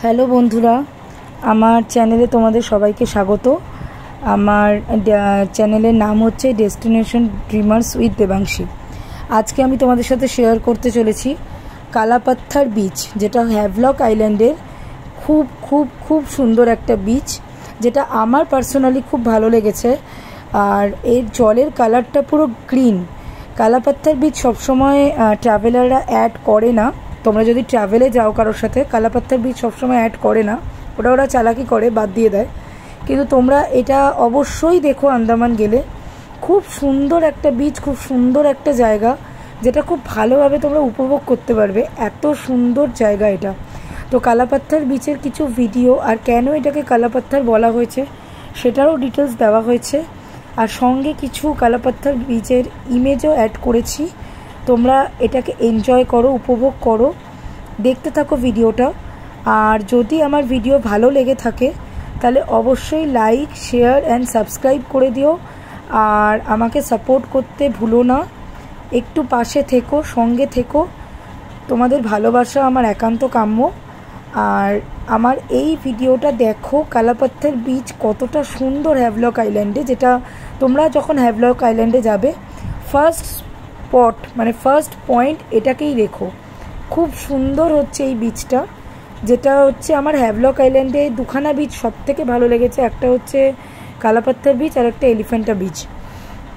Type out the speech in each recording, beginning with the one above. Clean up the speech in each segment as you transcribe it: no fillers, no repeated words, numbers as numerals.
Hello বন্ধুরা, আমার চ্যানেলে তোমাদের সবাইকে স্বাগত। আমার চ্যানেলের নাম হচ্ছে ডেস্টিনেশন ড্রিমার্স উইথ দেবাংশী। আজকে আমি তোমাদের সাথে শেয়ার করতে চলেছি কালাপাত্থার বিচ, যেটা হ্যাভলক আইল্যান্ডের খুব খুব খুব সুন্দর একটা বিচ, যেটা আমার পার্সোনালি খুব ভালো লেগেছে। আর এর জলের কালারটা পুরো গ্রিন। কালাপাত্থার বিচ সবসময় ট্রাভেলাররা অ্যাড করে না। তোমরা যদি ট্রাভেলে যাও কারোর সাথে, কালাপাত্থার বিচ সবসময় অ্যাড করে না, ওরা চালাকি করে বাদ দিয়ে দেয়। কিন্তু তোমরা এটা অবশ্যই দেখো আন্দামান গেলে। খুব সুন্দর একটা বিচ, খুব সুন্দর একটা জায়গা, যেটা খুব ভালোভাবে তোমরা উপভোগ করতে পারবে। এত সুন্দর জায়গা এটা। তো কালাপাত্থার বিচের কিছু ভিডিও আর কেন এটাকে কালাপাত্থার বলা হয়েছে সেটারও ডিটেলস দেওয়া হয়েছে। আর সঙ্গে কিছু কালাপাত্থার বিচের ইমেজও অ্যাড করেছি। তোমরা এটাকে এনজয় করো, উপভোগ করো, দেখতে থাকো ভিডিওটা। আর যদি আমার ভিডিও ভালো লেগে থাকে তাহলে অবশ্যই লাইক, শেয়ার অ্যান্ড সাবস্ক্রাইব করে দিও। আর আমাকে সাপোর্ট করতে ভুলো না, একটু পাশে থেকো, সঙ্গে থেকো। তোমাদের ভালোবাসা আমার একান্ত কাম্য। আর আমার এই ভিডিওটা দেখো, কালাপাত্থার বিচ কতটা সুন্দর হ্যাভলক আইল্যান্ডে, যেটা তোমরা যখন হ্যাভলক আইল্যান্ডে যাবে ফার্স্ট স্পট মানে ফার্স্ট পয়েন্ট এটাকেই রেখো। খুব সুন্দর হচ্ছে এই বিচটা, যেটা হচ্ছে আমার হ্যাভলক আইল্যান্ডে দুখানা বিচ সব থেকে ভালো লেগেছে। একটা হচ্ছে কালাপাত্থার বিচ আর একটা এলিফ্যান্টা বিচ।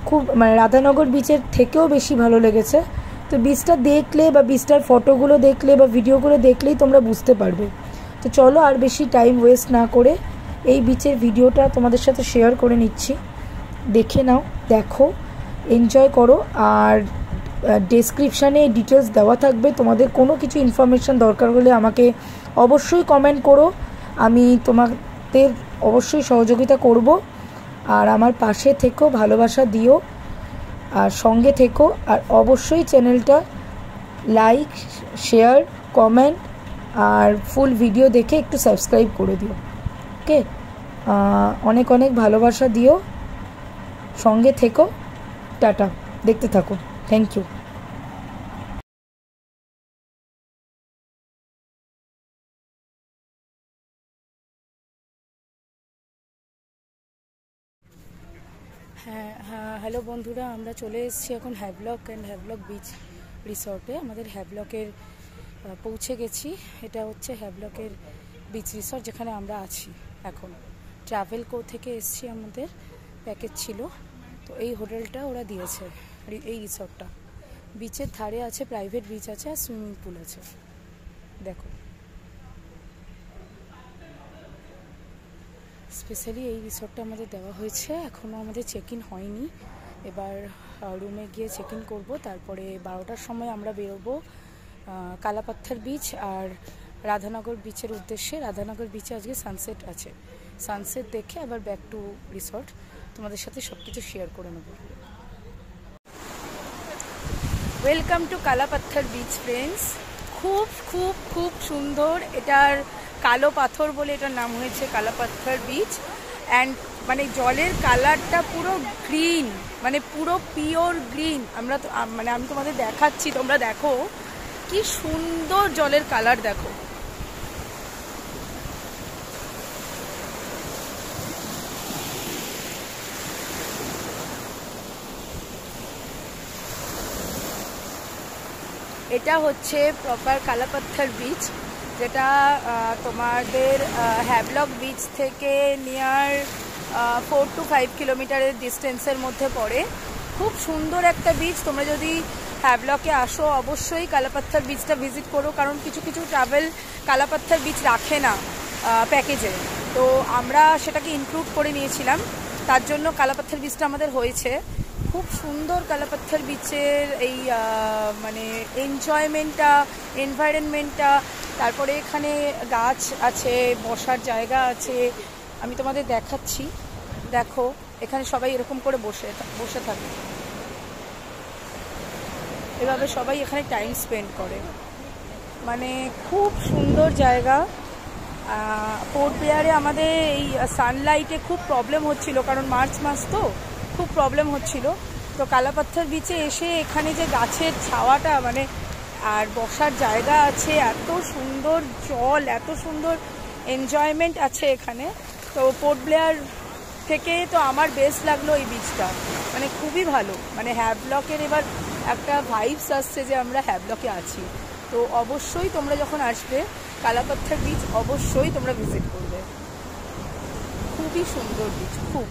খুব মানে রাধানগর বিচের থেকেও বেশি ভালো লেগেছে। তো বিচটা দেখলে বা বিচটার ফটোগুলো দেখলে বা ভিডিওগুলো দেখলেই তোমরা বুঝতে পারবে। তো চলো আর বেশি টাইম ওয়েস্ট না করে এই বিচের ভিডিওটা তোমাদের সাথে শেয়ার করে নিচ্ছি। দেখে নাও, দেখো, এনজয় করো। আর ডেসক্রিপশানে ডিটেলস দেওয়া থাকবে। তোমাদের কোনো কিছু ইনফরমেশান দরকার হলে আমাকে অবশ্যই কমেন্ট করো, আমি তোমাদের অবশ্যই সহযোগিতা করব। আর আমার পাশে থেকো, ভালোবাসা দিও আর সঙ্গে থেকো। আর অবশ্যই চ্যানেলটা লাইক, শেয়ার, কমেন্ট আর ফুল ভিডিও দেখে একটু সাবস্ক্রাইব করে দিও। ওকে, অনেক অনেক ভালোবাসা দিও, সঙ্গে থেকো। টাটা, দেখতে থাকো। Thank you. হ্যালো বন্ধুরা, আমরা চলে এসেছি এখন হ্যাভলক অ্যান্ড হ্যাভলক বিচ রিসর্টে। আমাদের হ্যাভলকের পৌঁছে গেছি। এটা হচ্ছে হ্যাভলকের বিচ রিসর্ট, যেখানে আমরা আছি এখন। ট্রাভেল কো থেকে এসেছি, আমাদের প্যাকেজ ছিল। তো এই হোটেলটা ওরা দিয়েছে, এই রিসর্টটা। বিচের ধারে আছে, প্রাইভেট বিচ আছে আর সুইমিং পুল আছে। দেখো, স্পেশালি এই রিসর্টটা আমাদের দেওয়া হয়েছে। এখনও আমাদের চেক ইন হয়নি। এবার রুমে গিয়ে চেক ইন করবো। তারপরে 12টার সময় আমরা বেরোবো কালাপাত্থার বিচ আর রাধানগর বিচের উদ্দেশ্যে। রাধানগর বিচে আজকে সানসেট আছে। সানসেট দেখে আবার ব্যাক টু রিসর্ট। তোমাদের সাথে সব কিছু শেয়ার করে নেব। Welcome to Kalapatthar beach friends. খুব খুব খুব সুন্দর। এটার কালো পাথর বলে এটার নাম হয়েছে কালাপাত্থার বিচ। অ্যান্ড মানে জলের কালারটা পুরো গ্রিন, মানে পুরো পিওর গ্রিন। আমি তোমাদের দেখাচ্ছি, তোমরা দেখো কি সুন্দর জলের কালার। দেখো, এটা হচ্ছে প্রপার কালাপাত্থার বিচ, যেটা তোমাদের হ্যাভলক বিচ থেকে নিয়ার 4 to 5 কিলোমিটারের ডিস্টেন্সের মধ্যে পড়ে। খুব সুন্দর একটা বিচ। তোমরা যদি হ্যাভলকে আসো অবশ্যই কালাপাত্থার বিচটা ভিজিট করো, কারণ কিছু কিছু ট্রাভেল কালাপাত্থার বিচ রাখে না প্যাকেজে। তো আমরা সেটাকে ইনক্লুড করে নিয়েছিলাম, তার জন্য কালাপাত্থার বিচটা আমাদের হয়েছে। খুব সুন্দর কালাপাত্থার বিচের এই মানে এনজয়মেন্টটা, এনভায়রনমেন্টটা। তারপরে এখানে গাছ আছে, বসার জায়গা আছে। আমি তোমাদের দেখাচ্ছি, দেখো এখানে সবাই এরকম করে বসে থাকে। এভাবে সবাই এখানে টাইম স্পেন্ড করে। মানে খুব সুন্দর জায়গা। পোর্ট ব্লেয়ারে আমাদের এই সানলাইটে খুব প্রবলেম হচ্ছিল, কারণ মার্চ মাস তো খুব প্রবলেম হচ্ছিল। তো কালাপাত্থার বিচে এসে এখানে যে গাছের ছাওয়াটা, মানে আর বসার জায়গা আছে, এত সুন্দর জল, এত সুন্দর এনজয়মেন্ট আছে এখানে। তো পোর্ট ব্লেয়ার থেকে তো আমার বেস্ট লাগলো এই বিচটা, মানে খুবই ভালো। মানে হ্যাভলকের এবার একটা ভাইবস আসছে যে আমরা হ্যাভলকে আছি। তো অবশ্যই তোমরা যখন আসবে কালাপাথর বিচ অবশ্যই তোমরা ভিজিট করবে, খুবই সুন্দর বিচ, খুব।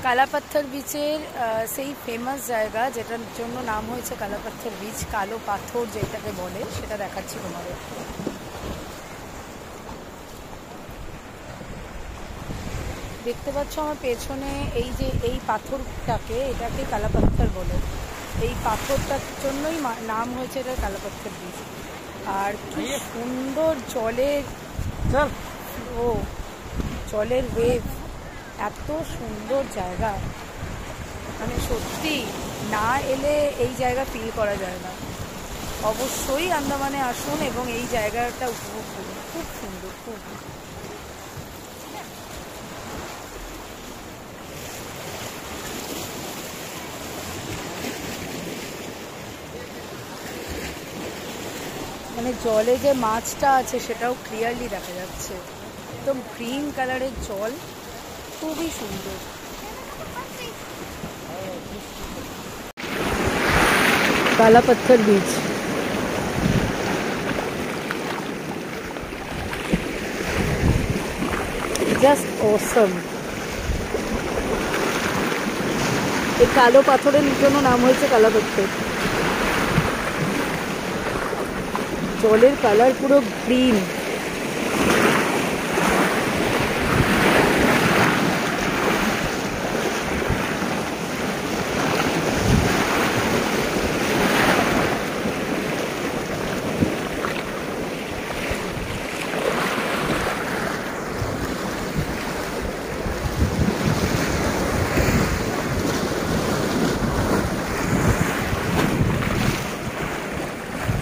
কালাপাথর বিচের সেই ফেমাস জায়গা যেটার জন্য নাম হয়েছে কালাপাথর বিচ, কালো পাথর যেটাকে বলে, সেটা দেখাচ্ছি তোমাদের। দেখতে পাচ্ছ আমার পেছনে এই যে এই পাথরটাকে, এটাকে কালাপাথর বলে। এই পাথরটার জন্যই নাম হয়েছে এটা কালাপাথর বিচ। আর কি সুন্দর জলের ও জলের ওয়েভ, এত সুন্দর জায়গা, মানে সত্যি না এলে এই জায়গা ফিল করা যায় না। অবশ্যই আন্দামানে আসুন এবং এই জায়গাটা উপভোগ করুন, খুব সুন্দর, খুব। মানে জলে যে মাছটা আছে সেটাও ক্লিয়ারলি দেখা যাচ্ছে, একদম গ্রিন কালারের জল, খুবই সুন্দর। কালাপাথর বিচ জাস্ট অসম। এই কালো পাথরের জন্য নাম হয়েছে কালাপাথর। জলের কালার পুরো গ্রিন।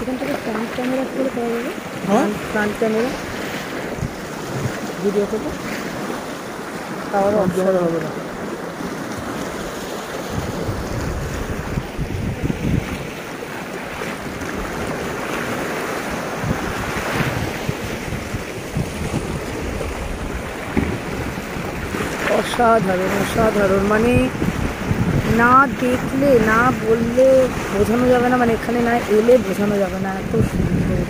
এখান থেকে ফ্রন্ট ক্যামেরা করে করা যাবে, ফ্রন্ট ক্যামেরা ভিডিও করবো, তাহলে অবসর হবে না। অসাধারণ, অসাধারণ, মানে না দেখলে না বললে বোঝানো যাবে না, মানে এখানে না এলে বোঝানো যাবে না, এত সুন্দর।